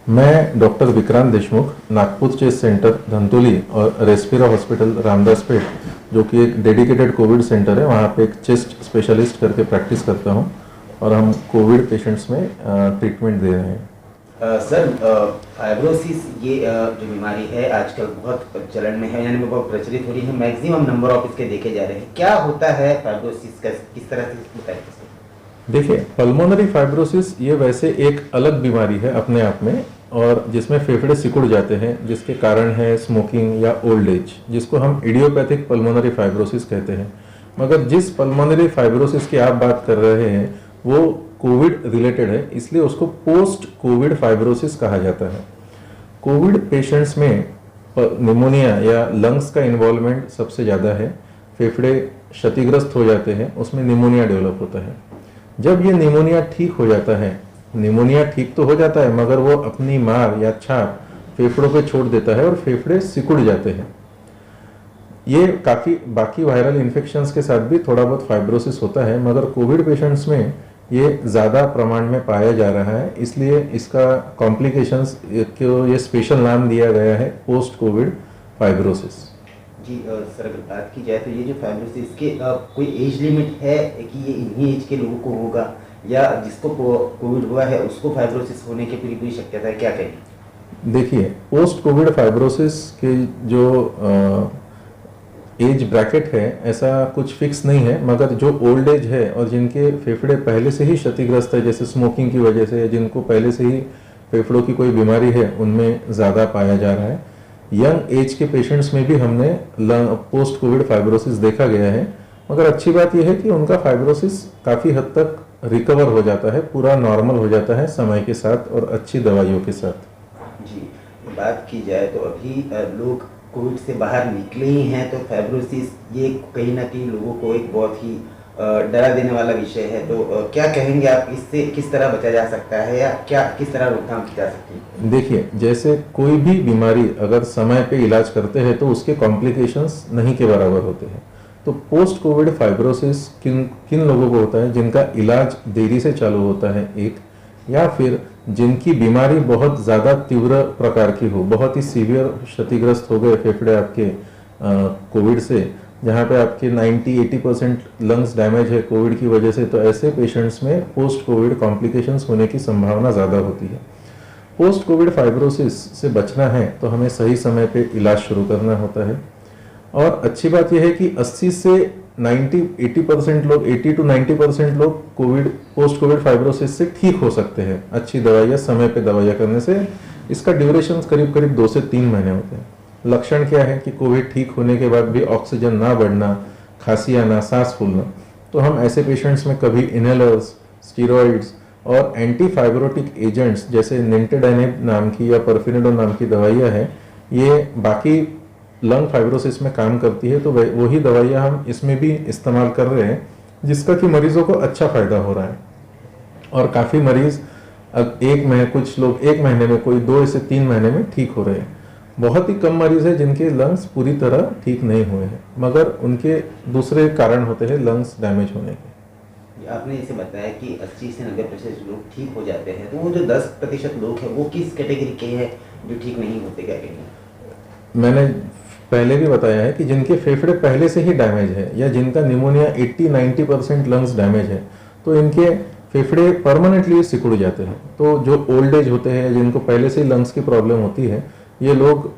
मैं doctor Vikrant Deshmukh, Nagpur chest centre Dhantoli और रेस्पिरा hospital Ramdas पेट, जो कि एक डेडिकेटेड कोविड सेंटर है, वहाँ पे एक चेस्ट स्पेशलिस्ट करके प्रैक्टिस करता हूँ और हम कोविड पेशेंट्स में ट्रीटमेंट दे रहे हैं। सर, फाइब्रोसिस ये जो बीमारी है आजकल बहुत चलन में है, यानी बहुत प्रचलित हो रही है। मैक्सिमम नंबर ऑफ इसके देखे जा रहे हैं। क्या होता है फाइब्रोसिस का, किस तरह से बताइए। देखिए, पल्मोनरी फाइब्रोसिस ये वैसे एक अलग बीमारी है अपने आप में, और जिसमें फेफड़े सिकुड़ जाते हैं, जिसके कारण है स्मोकिंग या ओल्ड एज, जिसको हम इडियोपैथिक पल्मोनरी फाइब्रोसिस कहते हैं। मगर जिस पल्मोनरी फाइब्रोसिस की आप बात कर रहे हैं वो कोविड रिलेटेड है, इसलिए उसको पोस्ट कोविड फाइब्रोसिस कहा जाता है। कोविड पेशेंट्स में निमोनिया या लंग्स का इन्वॉल्वमेंट सबसे ज़्यादा है। फेफड़े क्षतिग्रस्त हो जाते हैं, उसमें निमोनिया डेवलप होता है। जब ये निमोनिया ठीक हो जाता है, निमोनिया ठीक तो हो जाता है मगर वो अपनी मार या छाप फेफड़ों पे छोड़ देता है और फेफड़े सिकुड़ जाते हैं। ये काफ़ी बाकी वायरल इन्फेक्शंस के साथ भी थोड़ा बहुत फाइब्रोसिस होता है, मगर कोविड पेशेंट्स में ये ज़्यादा प्रमाण में पाया जा रहा है, इसलिए इसका कॉम्प्लिकेशंस को ये स्पेशल नाम दिया गया है पोस्ट कोविड फाइब्रोसिस। जी सर, अगर बात की जाए तो ये जो फाइब्रोसिस के कोई एज लिमिट है कि ये इन्हीं एज के लोगों को होगा, या जिसको कोविड हुआ है उसको फाइब्रोसिस होने की पूरी शक्यता है, क्या कहें? देखिए, पोस्ट कोविड फाइब्रोसिस के जो एज ब्रैकेट है ऐसा कुछ फिक्स नहीं है, मगर जो ओल्ड एज है और जिनके फेफड़े पहले से ही क्षतिग्रस्त है, जैसे स्मोकिंग की वजह से, जिनको पहले से ही फेफड़ों की कोई बीमारी है, उनमें ज़्यादा पाया जा रहा है। यंग एज के पेशेंट्स में भी हमने पोस्ट कोविड फाइब्रोसिस देखा गया है, मगर अच्छी बात यह है कि उनका फाइब्रोसिस काफ़ी हद तक रिकवर हो जाता है, पूरा नॉर्मल हो जाता है समय के साथ और अच्छी दवाइयों के साथ। जी, बात की जाए तो अभी लोग कोविड से बाहर निकले ही हैं, तो फाइब्रोसिस ये कहीं ना कहीं लोगों को एक बहुत ही डरा देने वाला विषय है। तो क्या कहेंगे आप, इससे किस तरह बचा जा सकता है या क्या किस तरह रोकथाम की जा सकती है? देखिए, जैसे कोई भी बीमारी अगर समय पे इलाज करते हैं तो उसके कॉम्प्लिकेशंस नहीं के बराबर होते हैं। तो पोस्ट कोविड फाइब्रोसिस किन किन लोगों को होता है? जिनका इलाज देरी से चालू होता है एक, या फिर जिनकी बीमारी बहुत ज़्यादा तीव्र प्रकार की हो, बहुत ही सीवियर क्षतिग्रस्त हो गए फेफड़े आपके कोविड से, जहाँ पे आपके 90-80% लंग्स डैमेज है कोविड की वजह से, तो ऐसे पेशेंट्स में पोस्ट कोविड कॉम्प्लिकेशंस होने की संभावना ज़्यादा होती है। पोस्ट कोविड फाइब्रोसिस से बचना है तो हमें सही समय पे इलाज शुरू करना होता है। और अच्छी बात यह है कि 80 से 80% लोग, 80 to 90% लोग पोस्ट कोविड फाइब्रोसिस से ठीक हो सकते हैं अच्छी दवाइयाँ, समय पे दवाइयाँ करने से। इसका ड्यूरेशन करीब करीब 2 से 3 महीने होते हैं। लक्षण क्या है कि कोविड ठीक होने के बाद भी ऑक्सीजन ना बढ़ना, खांसी आना, सांस फूलना, तो हम ऐसे पेशेंट्स में कभी इनहेलर्स, स्टीरॉइड्स और एंटी फाइब्रोटिक एजेंट्स जैसे निंटेडाइनेब नाम की या परफिनिडोन नाम की दवाइयाँ हैं, ये बाकी लंग फाइब्रोसिस में काम करती है, तो वही दवाइयाँ हम इसमें भी इस्तेमाल कर रहे हैं, जिसका कि मरीजों को अच्छा फायदा हो रहा है। और काफ़ी मरीज कुछ लोग 1 महीने में, कोई 2 से 3 महीने में ठीक हो रहे हैं। बहुत ही कम मरीज है जिनके लंग्स पूरी तरह ठीक नहीं हुए हैं, मगर उनके दूसरे कारण होते हैं लंग्स डैमेज होने के। आपने इसे बताया कि 80 से 90% लोग ठीक हो जाते हैं, तो वो जो 10% लोग हैं वो किस कैटेगरी के हैं जो ठीक नहीं होते, क्या कहेंगे? मैंने पहले भी बताया है कि जिनके फेफड़े पहले से ही डैमेज है या जिनका निमोनिया 80-90% लंग्स डैमेज है, तो इनके फेफड़े परमानेंटली सिकुड़ जाते हैं। तो जो ओल्ड एज होते हैं, जिनको पहले से ही लंग्स की प्रॉब्लम होती है, ये लोग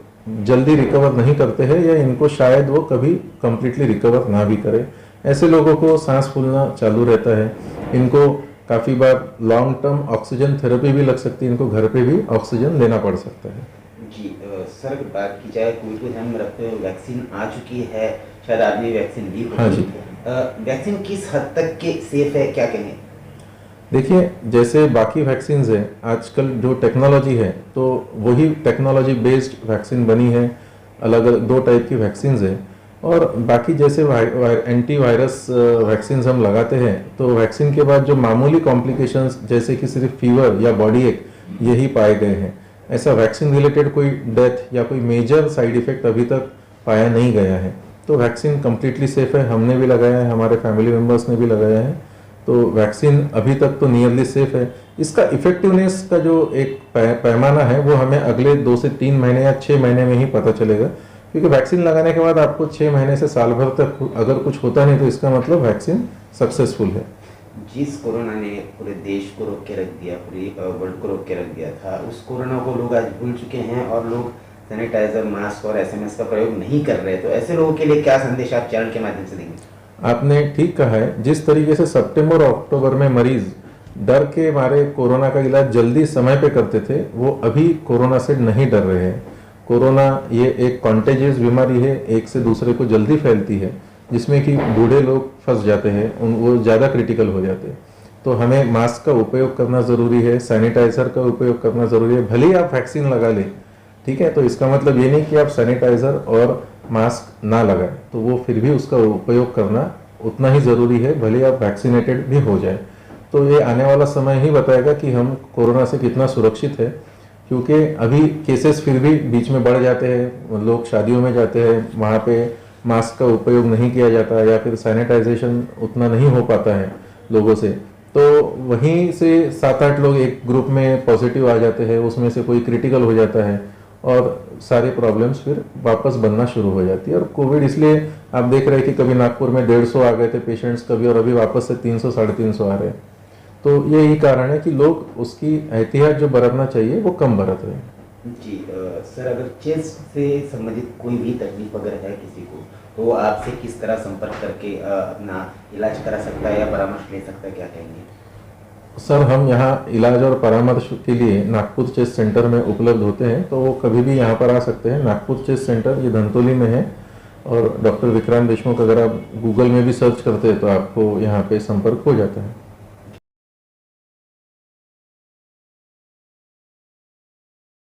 जल्दी रिकवर नहीं करते हैं, या इनको शायद वो कभी कंप्लीटली रिकवर ना भी करे। ऐसे लोगों को सांस फूलना चालू रहता है, इनको काफ़ी बार लॉन्ग टर्म ऑक्सीजन थेरेपी भी लग सकती है, इनको घर पे भी ऑक्सीजन लेना पड़ सकता है। जी सर, अगर बात की जाए कोविड को ध्यान में रखते हुए, वैक्सीन आ चुकी है, शायद आदमी वैक्सीन ली होगी। हाँ जी। वैक्सीन किस हद तक के सेफ है, क्या कहें? देखिए, जैसे बाकी वैक्सीन है, आजकल जो टेक्नोलॉजी है तो वही टेक्नोलॉजी बेस्ड वैक्सीन बनी है। अलग अलग 2 टाइप की वैक्सीन है, और बाकी जैसे एंटी वायरस वैक्सीन हम लगाते हैं, तो वैक्सीन के बाद जो मामूली कॉम्प्लिकेशंस जैसे कि सिर्फ फीवर या बॉडी एक, यही पाए गए हैं। ऐसा वैक्सीन रिलेटेड कोई डेथ या कोई मेजर साइड इफेक्ट अभी तक पाया नहीं गया है। तो वैक्सीन कम्प्लीटली सेफ है, हमने भी लगाया है, हमारे फैमिली मेम्बर्स ने भी लगाया है। तो वैक्सीन अभी तक तो नियरली सेफ है। इसका इफेक्टिवनेस का जो एक पैमाना है वो हमें अगले 2 से 3 महीने या 6 महीने में ही पता चलेगा, क्योंकि वैक्सीन लगाने के बाद आपको 6 महीने से साल भर तक अगर कुछ होता नहीं तो इसका मतलब वैक्सीन सक्सेसफुल है। जिस कोरोना ने पूरे देश को रोक के रख दिया, पूरी वर्ल्ड को रोक के रख दिया था, उस कोरोना को लोग आज भूल चुके हैं और लोग सैनिटाइजर, मास्क और एसएमएस का प्रयोग नहीं कर रहे। तो ऐसे लोगों के लिए क्या संदेश आप चैनल के माध्यम से देंगे? आपने ठीक कहा है। जिस तरीके से सितंबर और अक्टूबर में मरीज डर के मारे कोरोना का इलाज जल्दी समय पे करते थे, वो अभी कोरोना से नहीं डर रहे हैं। कोरोना ये एक कॉन्टेजियस बीमारी है, एक से दूसरे को जल्दी फैलती है, जिसमें कि बूढ़े लोग फंस जाते हैं, वो ज़्यादा क्रिटिकल हो जाते हैं। तो हमें मास्क का उपयोग करना ज़रूरी है, सैनिटाइज़र का उपयोग करना ज़रूरी है। भले ही आप वैक्सीन लगा लें, ठीक है, तो इसका मतलब ये नहीं कि आप सैनिटाइज़र और मास्क ना लगाएं, तो वो फिर भी उसका उपयोग करना उतना ही ज़रूरी है, भले आप वैक्सीनेटेड भी हो जाए। तो ये आने वाला समय ही बताएगा कि हम कोरोना से कितना सुरक्षित है, क्योंकि अभी केसेस फिर भी बीच में बढ़ जाते हैं। लोग शादियों में जाते हैं, वहाँ पे मास्क का उपयोग नहीं किया जाता या फिर सैनिटाइजेशन उतना नहीं हो पाता है लोगों से, तो वहीं से 7-8 लोग एक ग्रुप में पॉजिटिव आ जाते हैं, उसमें से कोई क्रिटिकल हो जाता है और सारी प्रॉब्लम्स फिर वापस बनना शुरू हो जाती है। और कोविड इसलिए आप देख रहे हैं कि कभी नागपुर में 150 आ गए थे पेशेंट्स कभी, और अभी वापस से 300 350 आ रहे हैं। तो यही कारण है कि लोग उसकी एहतियात जो बरतना चाहिए वो कम बरत रहे हैं। जी सर, अगर चेस्ट से संबंधित कोई भी तकलीफ अगर है किसी को, तो वो आपसे किस तरह संपर्क करके अपना इलाज करा सकता है या परामर्श ले सकता है, क्या कहेंगे? सर, हम यहाँ इलाज और परामर्श के लिए नागपुर चेस्ट सेंटर में उपलब्ध होते हैं, तो वो कभी भी यहाँ पर आ सकते हैं। नागपुर चेस्ट सेंटर ये धंतोली में है, और डॉक्टर विक्रांत देशमुख अगर आप गूगल में भी सर्च करते हैं तो आपको यहाँ पे संपर्क हो जाता है।